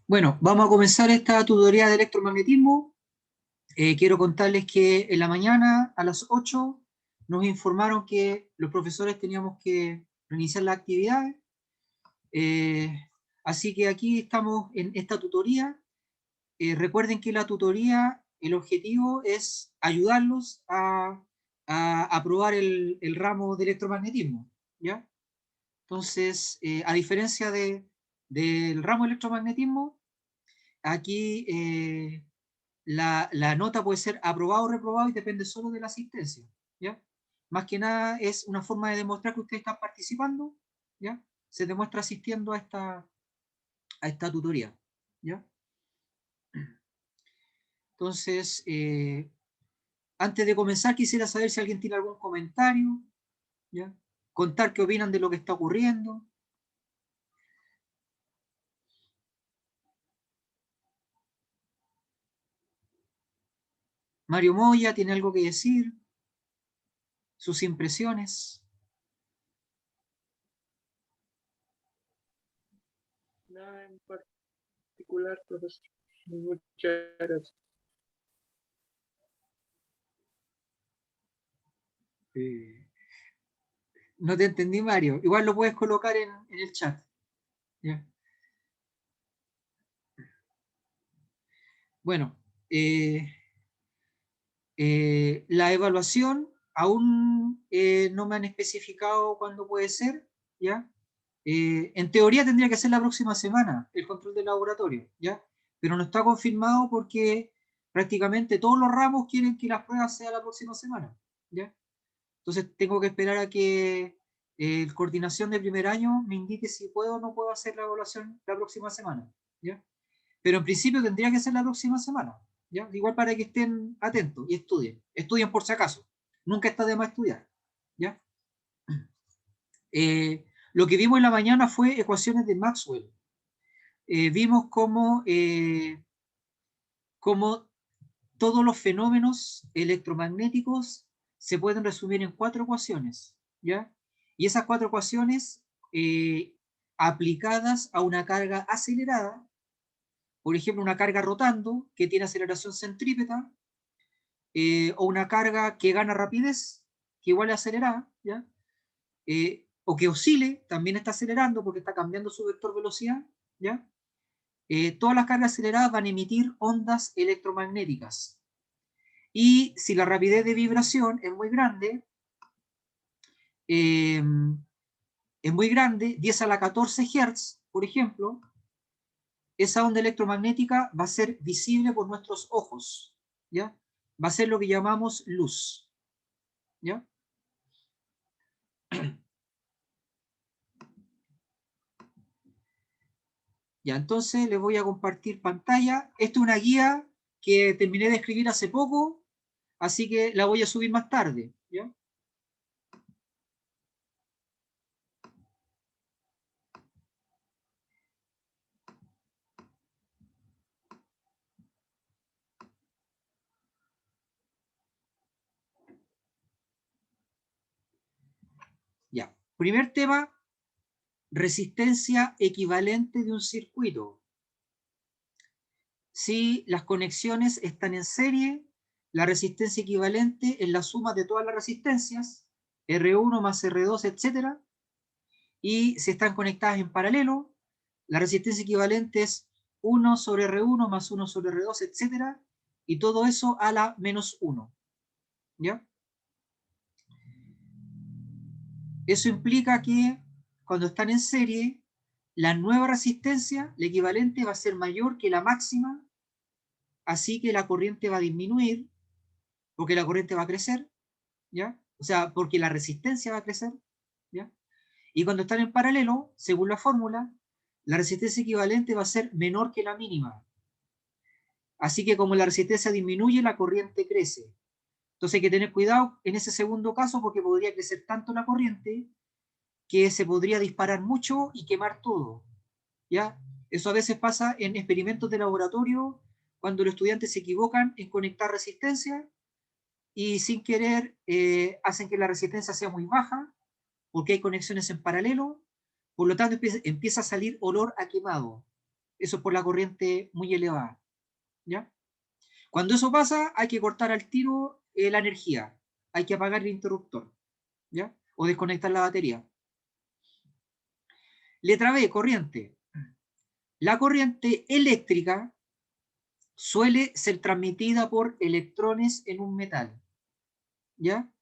Bueno, vamos a comenzar esta tutoría de electromagnetismo. Quiero contarles que en la mañana a las 8 nos informaron que los profesores teníamos que reiniciar las actividades. Eh, Así que aquí estamos en esta tutoría. Recuerden que la tutoría, el objetivo es ayudarlos a aprobar el ramo de electromagnetismo, ¿ya? Entonces, a diferencia del ramo de electromagnetismo, aquí la nota puede ser aprobado o reprobado y depende solo de la asistencia, ¿ya? Más que nada es una forma de demostrar que ustedes están participando, ¿ya? Se demuestra asistiendo a esta tutoría, ¿ya? Entonces, antes de comenzar, quisiera saber si alguien tiene algún comentario, ¿ya? Contar qué opinan de lo que está ocurriendo. Mario Moya tiene algo que decir, sus impresiones. Nada en particular, profesor. Muchas gracias. No te entendí, Mario. Igual lo puedes colocar en el chat, ¿ya? Bueno, la evaluación aún no me han especificado cuándo puede ser, ¿ya? En teoría tendría que ser la próxima semana el control del laboratorio, ¿ya? Pero no está confirmado porque prácticamente todos los ramos quieren que las pruebas sean la próxima semana, ¿ya? Entonces tengo que esperar a que el coordinación de primer año me indique si puedo o no puedo hacer la evaluación la próxima semana, ¿ya? Pero en principio tendría que ser la próxima semana, ¿ya? Igual para que estén atentos y estudien por si acaso, nunca está de más estudiar, ¿ya? Lo que vimos en la mañana fue ecuaciones de Maxwell. Vimos cómo todos los fenómenos electromagnéticos se pueden resumir en 4 ecuaciones, ¿ya? Y esas 4 ecuaciones aplicadas a una carga acelerada, por ejemplo, una carga rotando que tiene aceleración centrípeta, o una carga que gana rapidez, que igual es acelerada, ¿ya? O que oscile, también está acelerando porque está cambiando su vector velocidad, ¿ya? Todas las cargas aceleradas van a emitir ondas electromagnéticas. Y si la rapidez de vibración eh, es muy grande, 10 a la 14 Hz, por ejemplo, esa onda electromagnética va a ser visible por nuestros ojos, ¿ya? Va a ser lo que llamamos luz, ¿ya? Ya, entonces les voy a compartir pantalla. Esta es una guía que terminé de escribir hace poco, así que la voy a subir más tarde, ¿ya? Ya. Primer tema, resistencia equivalente de un circuito. Si las conexiones están en serie, la resistencia equivalente es la suma de todas las resistencias, R1 más R2, etc. Y si están conectadas en paralelo, la resistencia equivalente es 1 sobre R1 más 1 sobre R2, etc. Y todo eso a la menos 1. ¿Ya? Eso implica que cuando están en serie, la nueva resistencia, la equivalente, va a ser mayor que la máxima, así que la corriente va a disminuir, porque la corriente va a crecer, ¿ya? O sea, porque la resistencia va a crecer, ¿ya? Y cuando están en paralelo, según la fórmula, la resistencia equivalente va a ser menor que la mínima. Así que como la resistencia disminuye, la corriente crece. Entonces hay que tener cuidado en ese segundo caso porque podría crecer tanto la corriente que se podría disparar mucho y quemar todo, ¿ya? Eso a veces pasa en experimentos de laboratorio cuando los estudiantes se equivocan en conectar resistencia y sin querer hacen que la resistencia sea muy baja porque hay conexiones en paralelo, por lo tanto empieza a salir olor a quemado, Eso es por la corriente muy elevada, ¿ya? Cuando eso pasa, hay que cortar al tiro la energía. Hay que apagar el interruptor, ¿ya? O desconectar la batería. Letra B, corriente. La corriente eléctrica suele ser transmitida por electrones en un metal, ¿ya?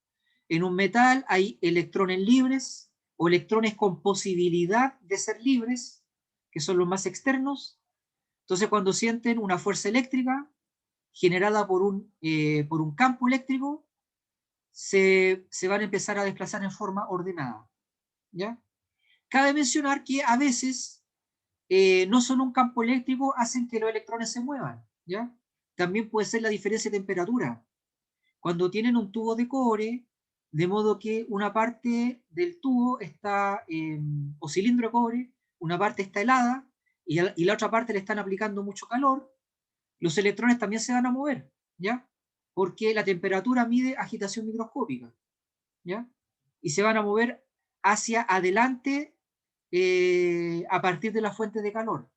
En un metal hay electrones libres o electrones con posibilidad de ser libres, que son los más externos. Entonces, cuando sienten una fuerza eléctrica generada por un campo eléctrico, se van a empezar a desplazar en forma ordenada, ¿ya? Cabe mencionar que a veces no solo un campo eléctrico hacen que los electrones se muevan, ¿ya? También puede ser la diferencia de temperatura. Cuando tienen un tubo de cobre, de modo que una parte del tubo está, o cilindro de cobre, una parte está helada y la otra parte le están aplicando mucho calor, los electrones también se van a mover, ¿ya? Porque la temperatura mide agitación microscópica, ¿ya? Y se van a mover hacia adelante a partir de la fuente de calor,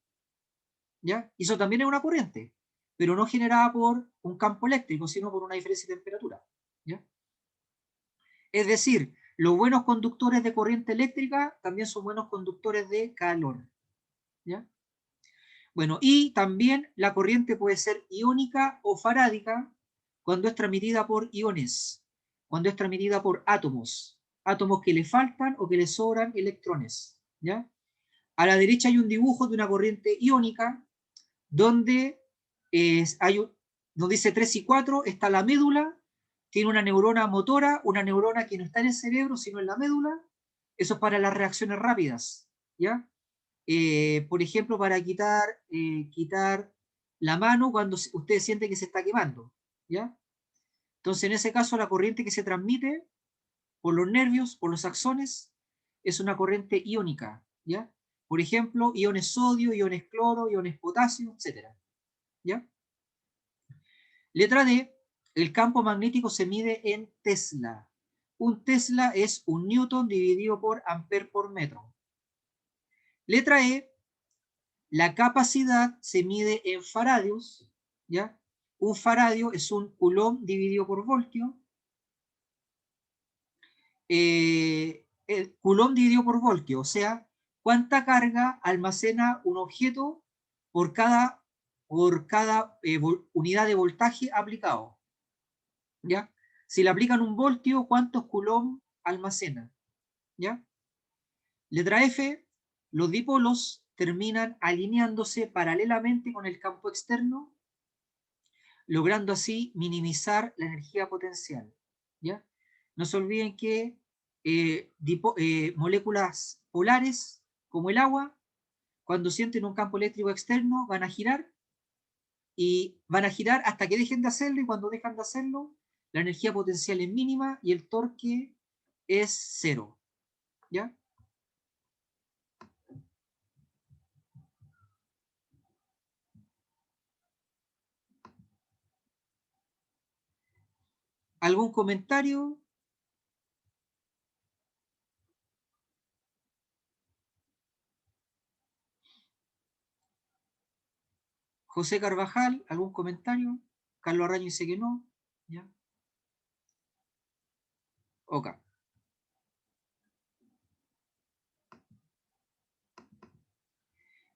¿ya? Y eso también es una corriente, pero no generada por un campo eléctrico, sino por una diferencia de temperatura, ¿ya? Es decir, los buenos conductores de corriente eléctrica también son buenos conductores de calor, ¿ya? Bueno, y también la corriente puede ser iónica o farádica cuando es transmitida por iones, cuando es transmitida por átomos, átomos que le faltan o que le sobran electrones, ¿ya? A la derecha hay un dibujo de una corriente iónica donde, donde dice 3 y 4, está la médula, tiene una neurona motora, una neurona que no está en el cerebro, sino en la médula. Eso es para las reacciones rápidas, ¿ya? Por ejemplo, para quitar la mano cuando usted siente que se está quemando, ¿ya? Entonces, en ese caso, la corriente que se transmite por los nervios, por los axones, es una corriente iónica, ¿ya? Por ejemplo, iones sodio, iones cloro, iones potasio, etcétera, ¿ya? Letra D, el campo magnético se mide en Tesla. Un Tesla es un newton dividido por ampere por metro. Letra E, la capacidad se mide en faradios, ¿ya? Un faradio es un coulomb dividido por voltio. El coulomb dividido por voltio, o sea, cuánta carga almacena un objeto por cada unidad de voltaje aplicado, ¿ya? Si le aplican un voltio, ¿cuántos coulomb almacena? ¿Ya? Letra F, los dipolos terminan alineándose paralelamente con el campo externo, logrando así minimizar la energía potencial, ¿ya? No se olviden que moléculas polares, como el agua, cuando sienten un campo eléctrico externo, van a girar y van a girar hasta que dejen de hacerlo, y cuando dejan de hacerlo, la energía potencial es mínima y el torque es cero, ¿ya? ¿Algún comentario? José Carvajal, ¿algún comentario? Carlos Arraño dice que no, ¿ya? Ok.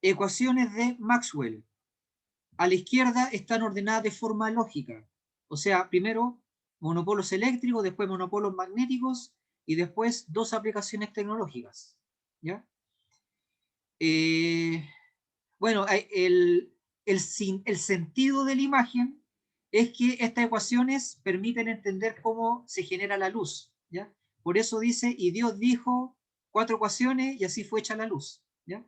Ecuaciones de Maxwell. A la izquierda están ordenadas de forma lógica. O sea, primero monopolos eléctricos, después monopolos magnéticos y después dos aplicaciones tecnológicas, ¿ya? Bueno, el sentido de la imagen es que estas ecuaciones permiten entender cómo se genera la luz, ¿ya? Por eso dice, y Dios dijo 4 ecuaciones y así fue hecha la luz, ¿ya?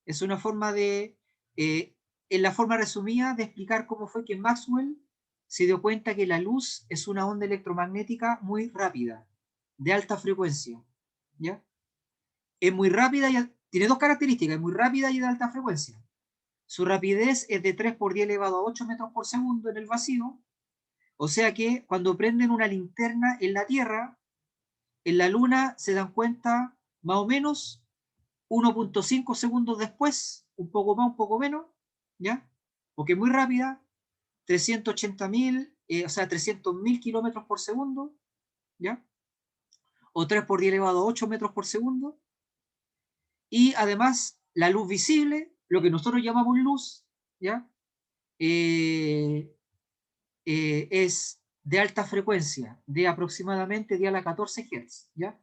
Es una forma en la forma resumida de explicar cómo fue que Maxwell se dio cuenta que la luz es una onda electromagnética muy rápida, de alta frecuencia, ¿ya? Es muy rápida y tiene dos características, es muy rápida y de alta frecuencia. Su rapidez es de 3 por 10 elevado a 8 metros por segundo en el vacío, o sea que cuando prenden una linterna en la Tierra, en la Luna se dan cuenta más o menos 1.5 segundos después, un poco más, un poco menos, ¿ya? Porque es muy rápida, 380.000, o sea, 300.000 kilómetros por segundo, ¿ya? O 3 por 10 elevado a 8 metros por segundo. Y además, la luz visible, lo que nosotros llamamos luz, ¿ya? Es de alta frecuencia, de aproximadamente 10 a la 14 Hz, ¿ya?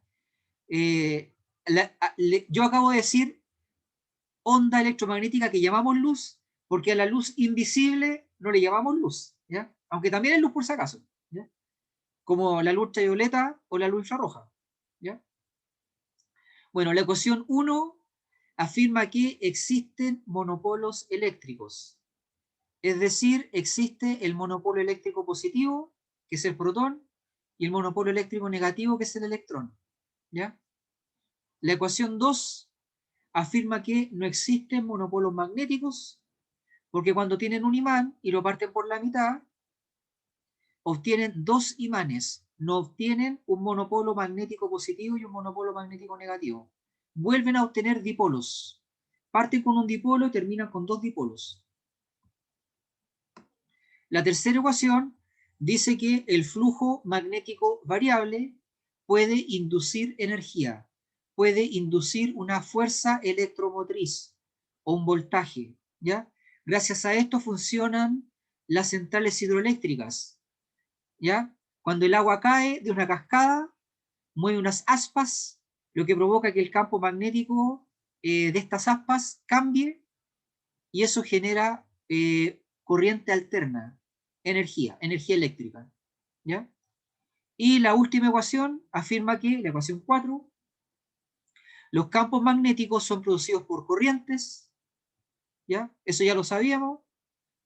Yo acabo de decir onda electromagnética que llamamos luz, porque a la luz invisible no le llamamos luz, ¿ya? Aunque también es luz por si acaso, ¿ya? Como la luz ultravioleta o la luz infrarroja, ¿ya? Bueno, la ecuación 1 afirma que existen monopolos eléctricos, es decir, existe el monopolo eléctrico positivo, que es el protón, y el monopolo eléctrico negativo, que es el electrón, ¿ya? La ecuación 2 afirma que no existen monopolos magnéticos, porque cuando tienen un imán y lo parten por la mitad, obtienen dos imanes, no obtienen un monopolo magnético positivo y un monopolo magnético negativo. Vuelven a obtener dipolos. Parten con un dipolo y terminan con dos dipolos. La tercera ecuación dice que el flujo magnético variable puede inducir energía, puede inducir una fuerza electromotriz o un voltaje, ¿ya? Gracias a esto funcionan las centrales hidroeléctricas, ¿ya? Cuando el agua cae de una cascada, mueve unas aspas, lo que provoca que el campo magnético de estas aspas cambie y eso genera corriente alterna, energía eléctrica, ¿ya? Y la última ecuación afirma que, la ecuación 4, los campos magnéticos son producidos por corrientes, ¿ya? Eso ya lo sabíamos,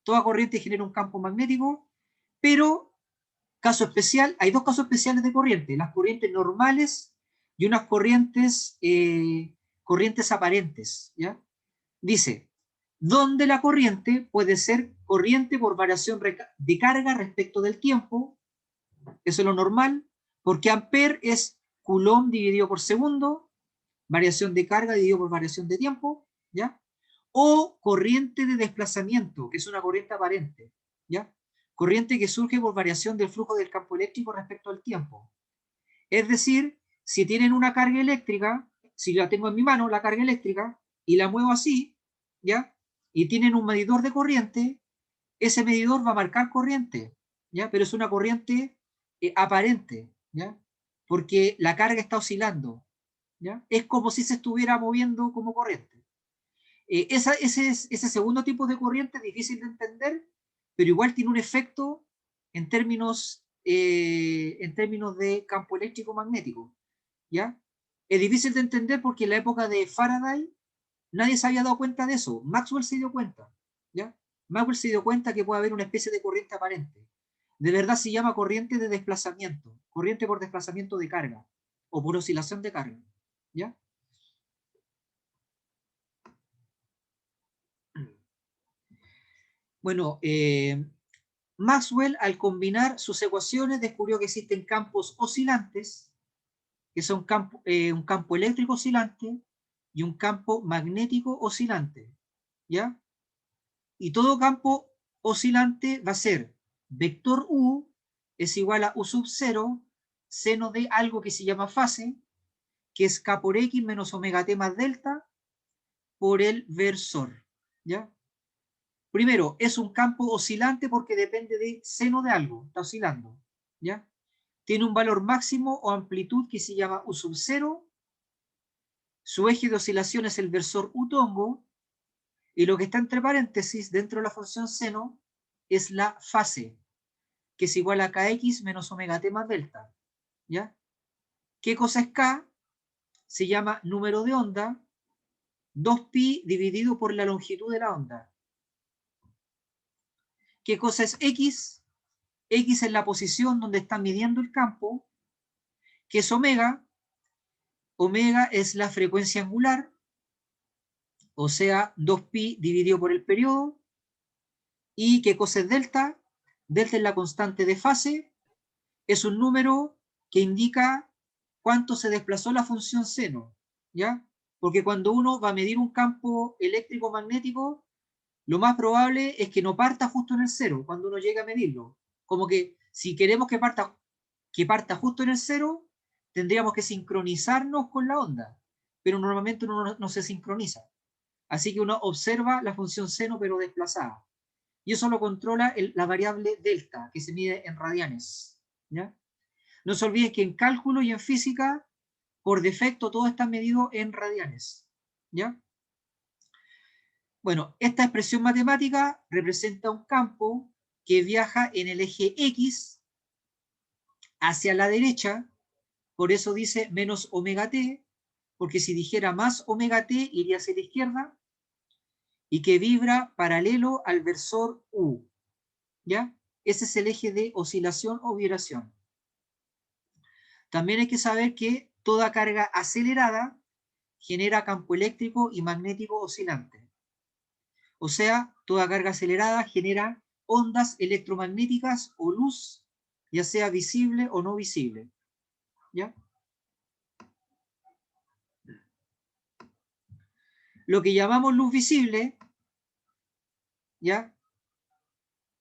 toda corriente genera un campo magnético, pero caso especial, hay dos casos especiales de corriente, las corrientes normales y unas corrientes aparentes, ¿ya? Dice, donde la corriente puede ser corriente por variación de carga respecto del tiempo, eso es lo normal, porque ampere es coulomb dividido por segundo, variación de carga dividido por variación de tiempo, ¿ya? O corriente de desplazamiento, que es una corriente aparente, ¿ya? Corriente que surge por variación del flujo del campo eléctrico respecto al tiempo. Es decir, si tienen una carga eléctrica, si la tengo en mi mano, la carga eléctrica, y la muevo así, ¿ya? Y tienen un medidor de corriente, ese medidor va a marcar corriente, ¿ya? Pero es una corriente aparente, ¿ya? Porque la carga está oscilando, ¿ya? Es como si se estuviera moviendo como corriente. Ese segundo tipo de corriente es difícil de entender, pero igual tiene un efecto en términos de campo eléctrico magnético, ¿ya? Es difícil de entender porque en la época de Faraday nadie se había dado cuenta de eso. Maxwell se dio cuenta, ¿ya? Maxwell se dio cuenta que puede haber una especie de corriente aparente. De verdad se llama corriente de desplazamiento, corriente por desplazamiento de carga o por oscilación de carga, ¿ya? Bueno, Maxwell, al combinar sus ecuaciones, descubrió que existen campos oscilantes, que son un campo eléctrico oscilante y un campo magnético oscilante, ¿ya? Y todo campo oscilante va a ser vector U es igual a U sub 0, seno de algo que se llama fase, que es K por X menos omega T más delta por el versor, ¿ya? Primero, es un campo oscilante porque depende de seno de algo, está oscilando, ¿ya? Tiene un valor máximo o amplitud que se llama U sub 0, su eje de oscilación es el versor U tongo, y lo que está entre paréntesis dentro de la función seno es la fase, que es igual a kx menos omega t más delta, ¿ya? ¿Qué cosa es k? Se llama número de onda, 2pi dividido por la longitud de la onda. ¿Qué cosa es x? X es la posición donde está midiendo el campo. ¿Qué es omega? Omega es la frecuencia angular, o sea, 2pi dividido por el periodo. ¿Y qué cosa es delta? Delta es la constante de fase, es un número que indica cuánto se desplazó la función seno, ¿ya? Porque cuando uno va a medir un campo eléctrico magnético, lo más probable es que no parta justo en el cero cuando uno llega a medirlo. Como que si queremos que parta justo en el cero, tendríamos que sincronizarnos con la onda, pero normalmente uno no se sincroniza. Así que uno observa la función seno pero desplazada. Y eso lo controla la variable delta, que se mide en radianes. ¿Ya? No se olviden que en cálculo y en física, por defecto, todo está medido en radianes. ¿Ya? Bueno, esta expresión matemática representa un campo que viaja en el eje X hacia la derecha, por eso dice menos omega t, porque si dijera más omega t iría hacia la izquierda, y que vibra paralelo al versor U. ¿Ya? Ese es el eje de oscilación o vibración. También hay que saber que toda carga acelerada genera campo eléctrico y magnético oscilante. O sea, toda carga acelerada genera ondas electromagnéticas o luz, ya sea visible o no visible. ¿Ya? Lo que llamamos luz visible, ¿ya?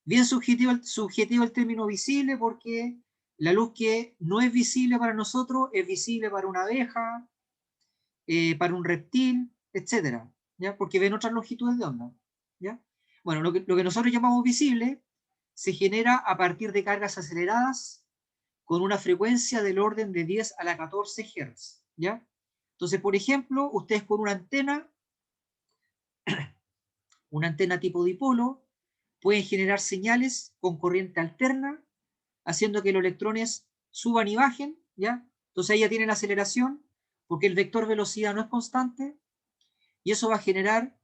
Bien subjetivo el término visible, porque la luz que no es visible para nosotros es visible para una abeja, para un reptil, etcétera, ¿ya? Porque ven otras longitudes de onda. ¿Ya? Bueno, lo que nosotros llamamos visible se genera a partir de cargas aceleradas con una frecuencia del orden de 10 a la 14 Hz. ¿Ya? Entonces, por ejemplo, ustedes con una antena tipo dipolo, pueden generar señales con corriente alterna, haciendo que los electrones suban y bajen, ¿ya? Entonces ahí ya tienen aceleración, porque el vector velocidad no es constante, y eso va a generar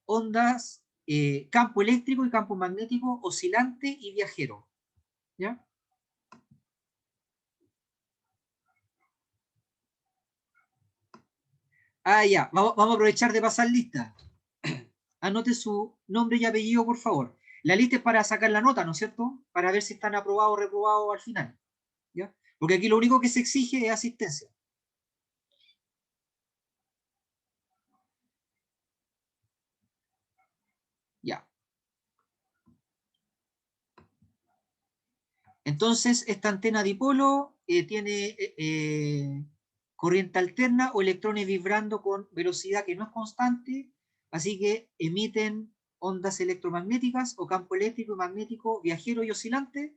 ondas, campo eléctrico y campo magnético oscilante y viajero, ¿ya? Ah, ya, vamos a aprovechar de pasar lista. Anote su nombre y apellido, por favor. La lista es para sacar la nota, ¿no es cierto? Para ver si están aprobados o reprobados al final. ¿Ya? Porque aquí lo único que se exige es asistencia. Ya. Entonces, esta antena dipolo tiene corriente alterna o electrones vibrando con velocidad que no es constante, así que emiten ondas electromagnéticas o campo eléctrico y magnético viajero y oscilante.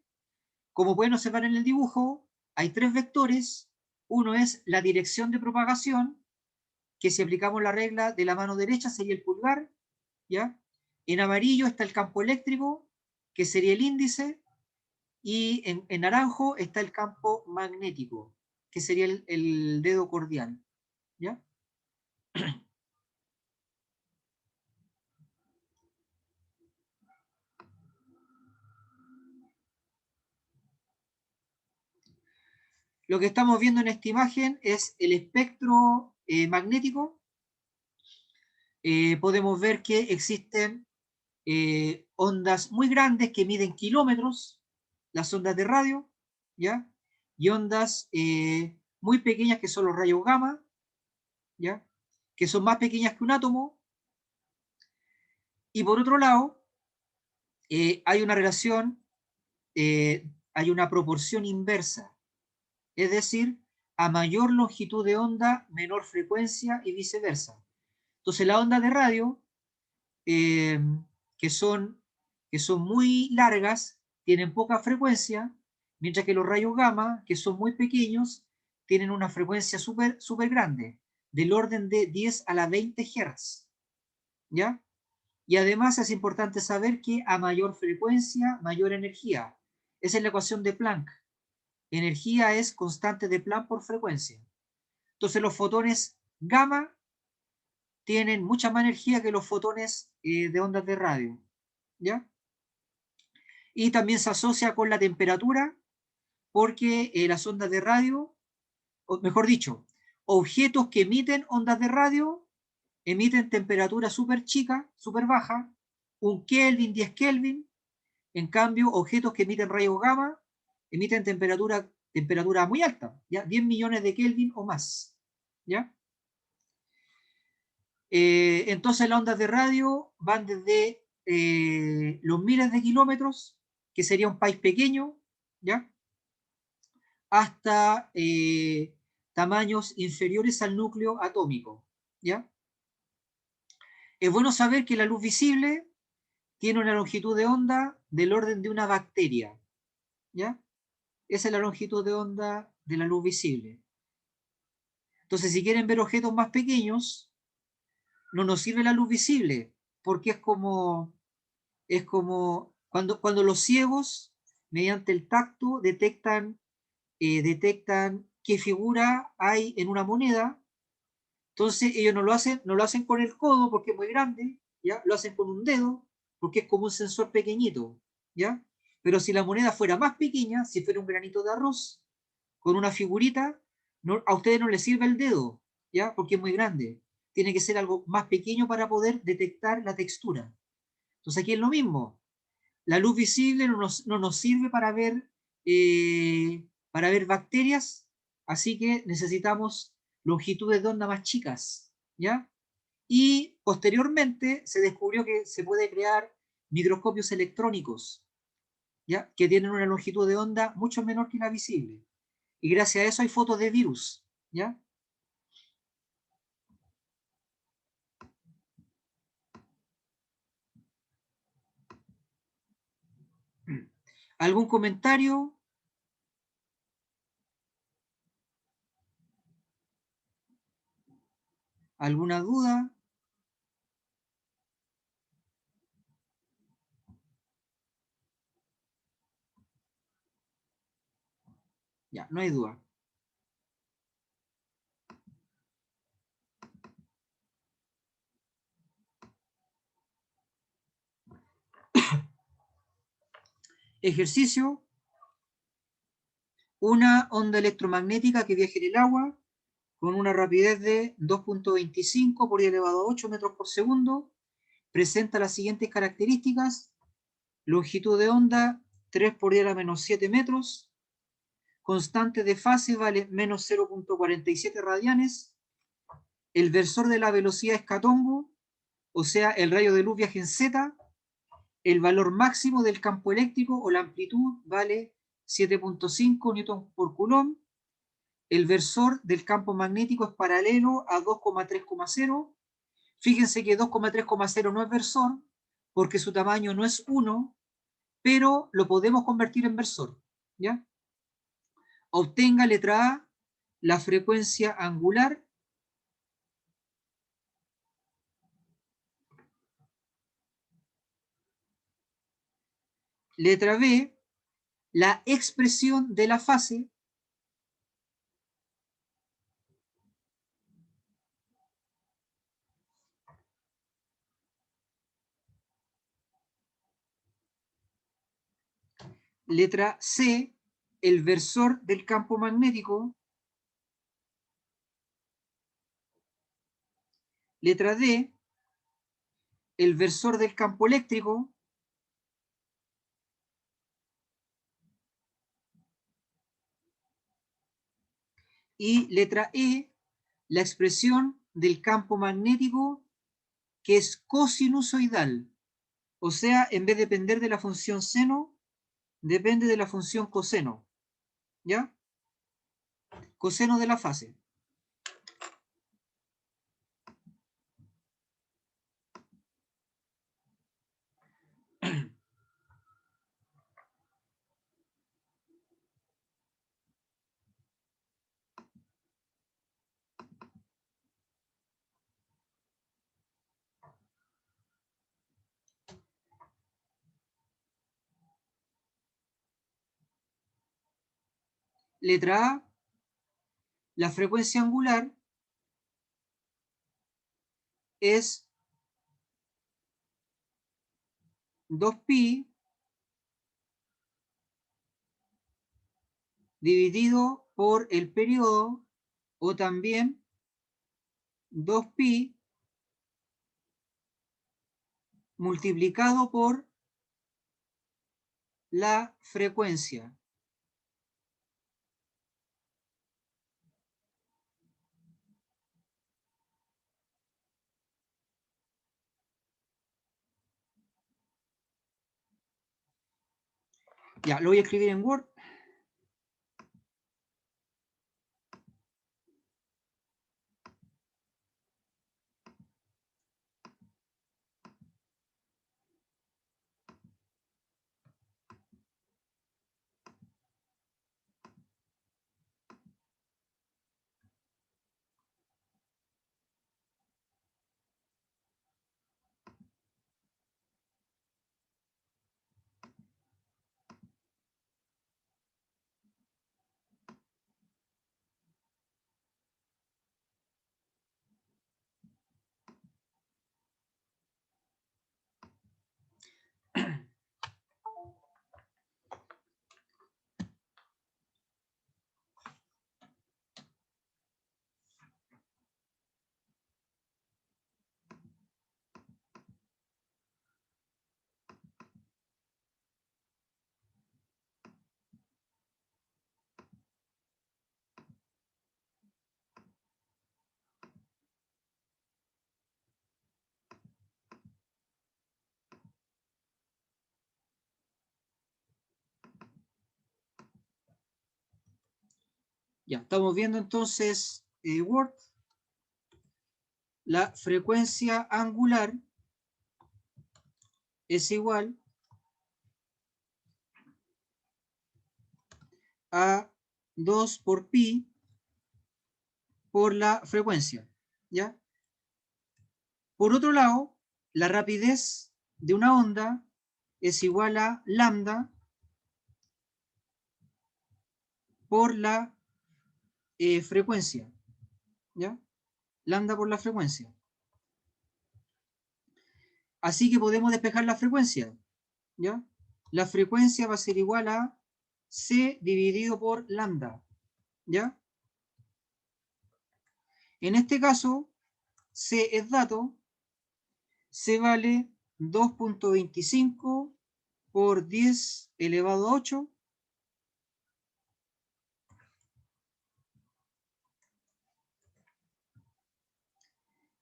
Como pueden observar en el dibujo, hay tres vectores. Uno es la dirección de propagación, que si aplicamos la regla de la mano derecha sería el pulgar, ¿ya? En amarillo está el campo eléctrico, que sería el índice, y en naranjo está el campo magnético, que sería el dedo cordial, ¿ya? Lo que estamos viendo en esta imagen es el espectro magnético. Podemos ver que existen ondas muy grandes que miden kilómetros, las ondas de radio, ¿ya? Y ondas muy pequeñas que son los rayos gamma, ¿ya? Que son más pequeñas que un átomo. Y por otro lado, hay una relación, hay una proporción inversa, es decir, a mayor longitud de onda, menor frecuencia y viceversa. Entonces, las ondas de radio, eh, que, son, que son muy largas, tienen poca frecuencia, mientras que los rayos gamma, que son muy pequeños, tienen una frecuencia súper super grande, del orden de 10 a la 20 Hz. ¿Ya? Y además es importante saber que a mayor frecuencia, mayor energía. Esa es la ecuación de Planck. Energía es constante de Planck por frecuencia. Entonces los fotones gamma tienen mucha más energía que los fotones de ondas de radio. ¿Ya? Y también se asocia con la temperatura, porque las ondas de radio, o mejor dicho, objetos que emiten ondas de radio emiten temperatura súper chica, súper baja, un Kelvin, 10 Kelvin. En cambio, objetos que emiten rayos gamma emiten temperatura muy alta, ¿ya? 10 millones de Kelvin o más, ¿ya? Entonces las ondas de radio van desde los miles de kilómetros, que sería un país pequeño, ¿ya? Hasta tamaños inferiores al núcleo atómico, ¿ya? Es bueno saber que la luz visible tiene una longitud de onda del orden de una bacteria, ¿ya? Esa es la longitud de onda de la luz visible. Entonces, si quieren ver objetos más pequeños, no nos sirve la luz visible, porque es como cuando los ciegos, mediante el tacto, detectan qué figura hay en una moneda. Entonces ellos no lo hacen con el codo porque es muy grande, ¿ya? Lo hacen con un dedo porque es como un sensor pequeñito, ¿ya? Pero si la moneda fuera más pequeña, si fuera un granito de arroz, con una figurita, a ustedes no les sirve el dedo, ¿ya? Porque es muy grande. Tiene que ser algo más pequeño para poder detectar la textura. Entonces aquí es lo mismo. La luz visible no nos sirve para ver bacterias, así que necesitamos longitudes de onda más chicas, ¿ya? Y posteriormente se descubrió que se puede crear microscopios electrónicos, ¿ya? Que tienen una longitud de onda mucho menor que la visible. Y gracias a eso hay fotos de virus, ¿ya? ¿Algún comentario? ¿Alguna duda? Ya, no hay duda. Ejercicio. Una onda electromagnética que viaje en el agua con una rapidez de 2.25 por 10 elevado a 8 metros por segundo, presenta las siguientes características: longitud de onda 3 por 10 a la menos 7 metros, constante de fase vale menos 0.47 radianes, el versor de la velocidad es catongo, o sea, el rayo de luz viaja en Z, el valor máximo del campo eléctrico o la amplitud vale 7.5 newton por coulomb, el versor del campo magnético es paralelo a 2,3,0. Fíjense que 2,3,0 no es versor porque su tamaño no es 1, pero lo podemos convertir en versor, ¿ya? Obtenga, letra A, la frecuencia angular. Letra B, la expresión de la fase. Letra C, el versor del campo magnético. Letra D, el versor del campo eléctrico. Y letra E, la expresión del campo magnético que es cosinusoidal. O sea, en vez de depender de la función seno, depende de la función coseno. ¿Ya? Coseno de la fase. Letra A, la frecuencia angular es 2pi dividido por el periodo, o también 2pi multiplicado por la frecuencia. Ya, lo voy a escribir en Word. Ya, estamos viendo entonces Word. La frecuencia angular es igual a 2 por pi por la frecuencia, ¿ya? Por otro lado, la rapidez de una onda es igual a lambda por la frecuencia, ¿ya? Lambda por la frecuencia. Así que podemos despejar la frecuencia, ¿ya? La frecuencia va a ser igual a c dividido por lambda, ¿ya? En este caso, c es dato, c vale 2.25 por 10 elevado a 8,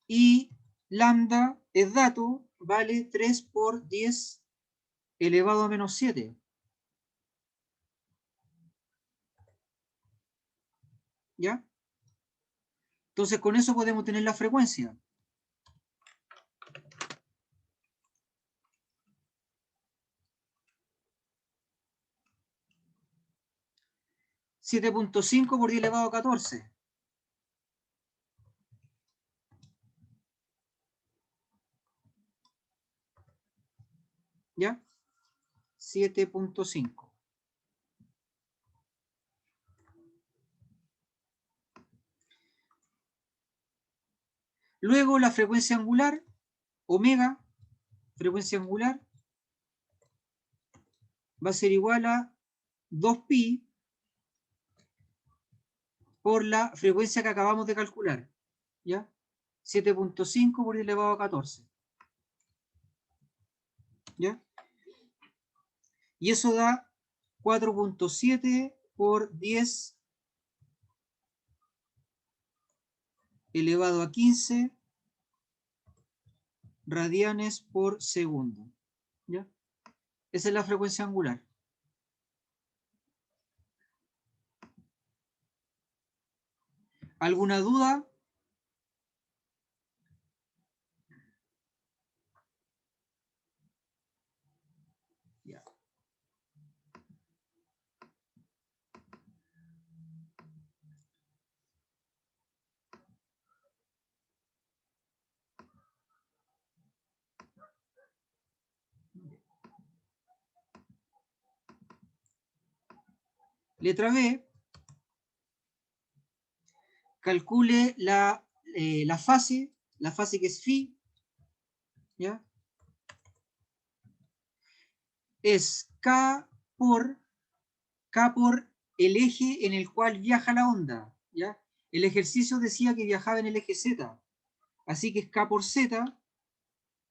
y lambda es dato, vale 3 por 10 elevado a menos 7. ¿Ya? Entonces con eso podemos tener la frecuencia. $7.5 por 10 elevado a 14. ¿Ya? 7.5. Luego la frecuencia angular, omega, frecuencia angular, va a ser igual a 2pi por la frecuencia que acabamos de calcular. ¿Ya? 7.5 por 10 elevado a 14. ¿Ya? Y eso da 4.7 por 10 elevado a 15 radianes por segundo. ¿Ya? Esa es la frecuencia angular. ¿Alguna duda? Ya. Letra B. Calcule la fase que es phi, ¿ya? Es K por el eje en el cual viaja la onda, ¿ya? El ejercicio decía que viajaba en el eje Z, así que es K por Z,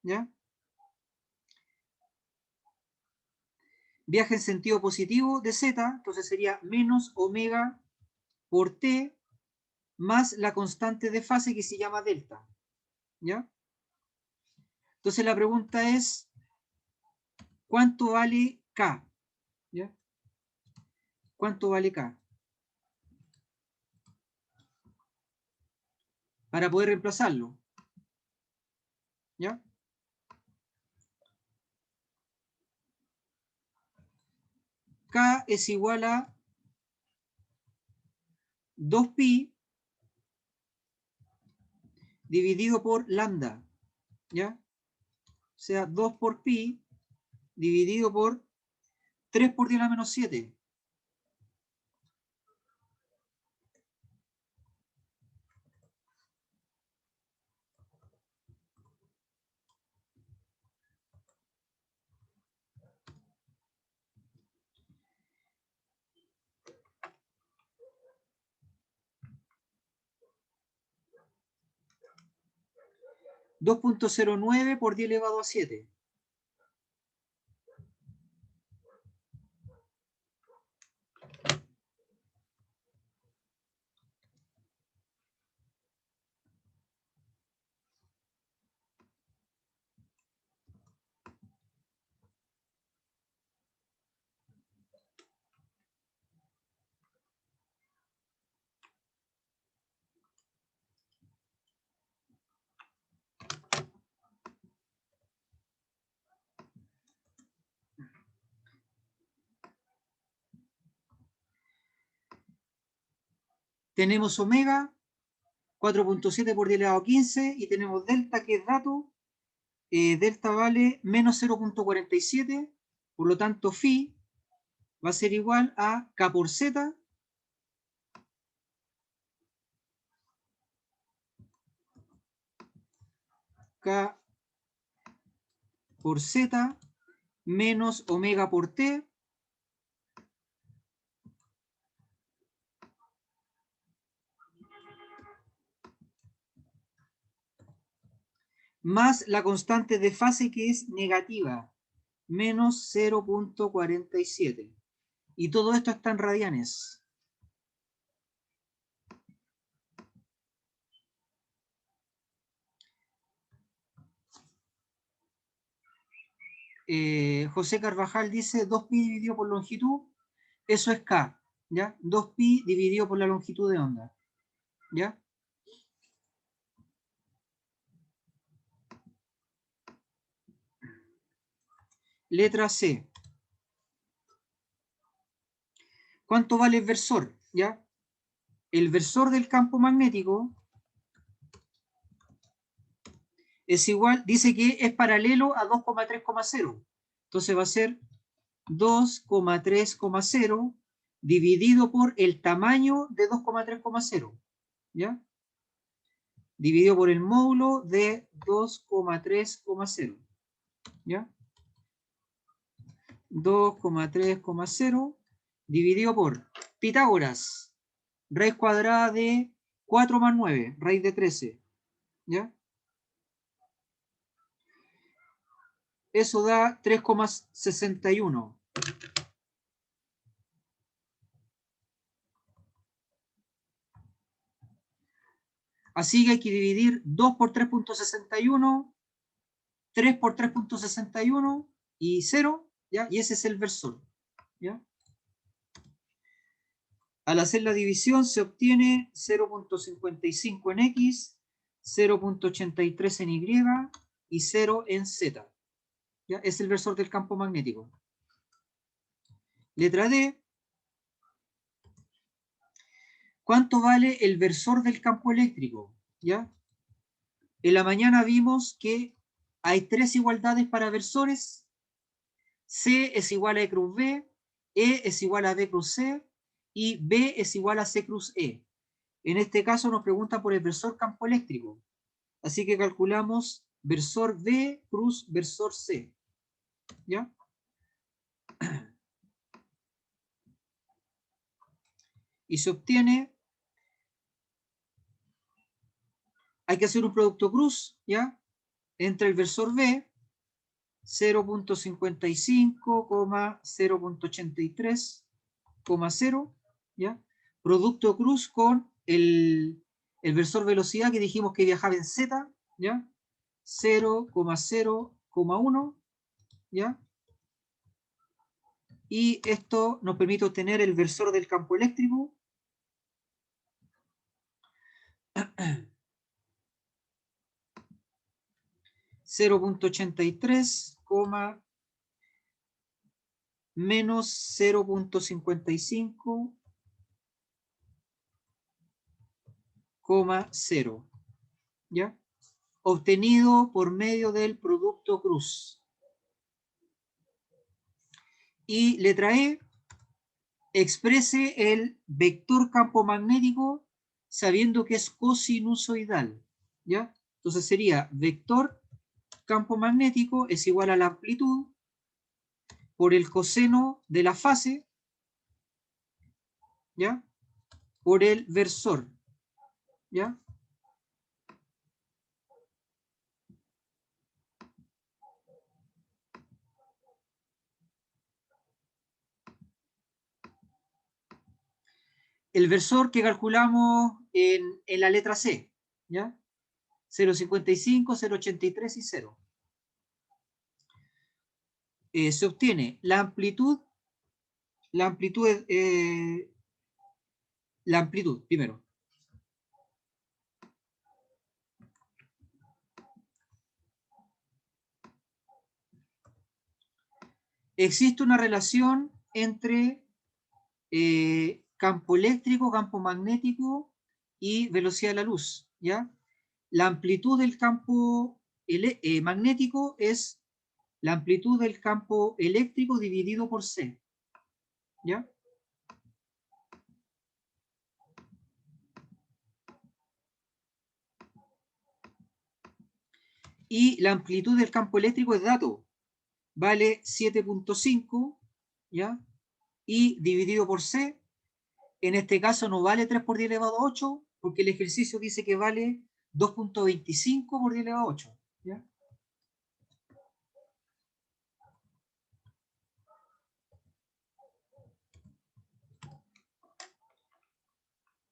¿ya? Viaja en sentido positivo de Z, entonces sería menos omega por T más la constante de fase que se llama delta, ¿ya? Entonces la pregunta es, ¿cuánto vale K? ¿Ya? ¿Cuánto vale K? Para poder reemplazarlo. ¿Ya? K es igual a 2pi dividido por lambda. ¿Ya? O sea, 2 por pi dividido por 3 por 10 a la menos 7. (2.09 por 10 elevado a 7). Tenemos omega, 4.7 por 10 elevado a 15, y tenemos delta, que es dato. Delta vale menos 0.47, por lo tanto phi va a ser igual a K por Z K por Z menos omega por T más la constante de fase, que es negativa, menos 0.47. Y todo esto está en radianes. José Carvajal dice 2pi dividido por longitud, eso es K, ¿ya? 2pi dividido por la longitud de onda, ¿ya? Letra C. ¿Cuánto vale el versor? ¿Ya? El versor del campo magnético es igual, dice que es paralelo a 2,3,0. Entonces va a ser 2,3,0 dividido por el tamaño de 2,3,0. ¿Ya? Dividido por el módulo de 2,3,0. ¿Ya? 2,3,0 dividido por Pitágoras, raíz cuadrada de 4 más 9, raíz de 13. ¿Ya? Eso da 3,61. Así que hay que dividir 2 por 3.61, 3 por 3.61 y 0, ¿ya? Y ese es el versor, ¿ya? Al hacer la división se obtiene 0.55 en X, 0.83 en Y y 0 en Z. ¿Ya? Es el versor del campo magnético. Letra D. ¿Cuánto vale el versor del campo eléctrico? ¿Ya? En la mañana vimos que hay 3 igualdades para versores. C es igual a E cruz B, E es igual a B cruz C y B es igual a C cruz E. En este caso nos pregunta por el versor campo eléctrico. Así que calculamos versor B cruz versor C. ¿Ya? Y se obtiene, hay que hacer un producto cruz, ¿ya? Entre el versor B, 0.55, 0.83, ¿ya? Producto cruz con el versor velocidad, que dijimos que viajaba en Z, ¿ya? 0,0,1, ¿ya? Y esto nos permite obtener el versor del campo eléctrico. 0.83, menos 0.55, 0, ¿ya? Obtenido por medio del producto cruz. Y letra E, exprese el vector campo magnético sabiendo que es cosinusoidal, ¿ya? Entonces sería vector campo magnético es igual a la amplitud por el coseno de la fase, ¿ya? Por el versor, ¿ya? El versor que calculamos en la letra C, ¿ya? 0.55, 0.83 y 0. Se obtiene la amplitud primero. Existe una relación entre campo eléctrico, campo magnético y velocidad de la luz, ¿ya? La amplitud del campo magnético es la amplitud del campo eléctrico dividido por C, ¿ya? Y la amplitud del campo eléctrico es dato, vale 7.5, ¿ya? Y dividido por C, en este caso no vale 3 por 10 elevado a 8, porque el ejercicio dice que vale 2.25 por 10 elevado a 8, ¿ya?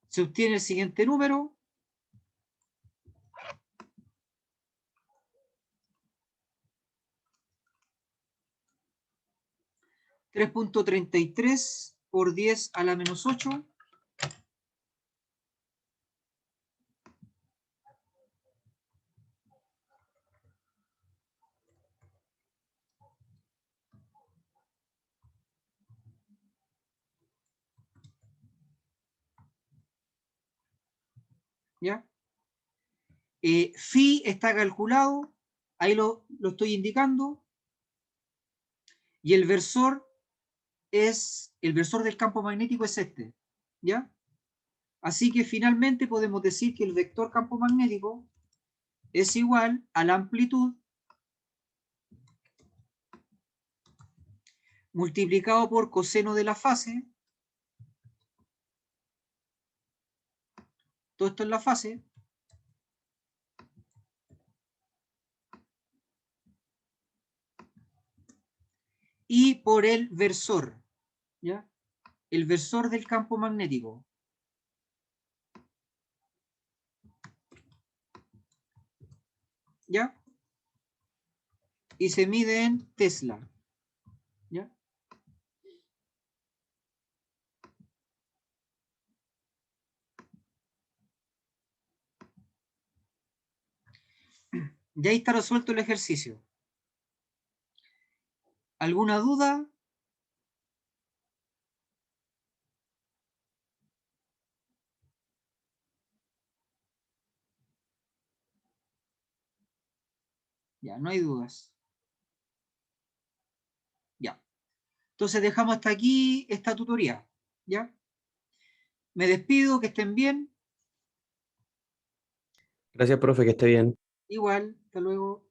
Se obtiene el siguiente número. 3.33 por 10 a la menos 8. ¿Ya? Phi está calculado, ahí lo estoy indicando, y el versor del campo magnético es este, ¿ya? Así que finalmente podemos decir que el vector campo magnético es igual a la amplitud multiplicado por coseno de la fase, todo esto es la fase, y por el versor, ¿ya? El versor del campo magnético. ¿Ya? Y se mide en Tesla, ¿ya? Y ahí está resuelto el ejercicio. ¿Alguna duda? Ya, no hay dudas. Ya. Entonces dejamos hasta aquí esta tutoría, ¿ya? Me despido, que estén bien. Gracias, profe, que esté bien. Igual, hasta luego.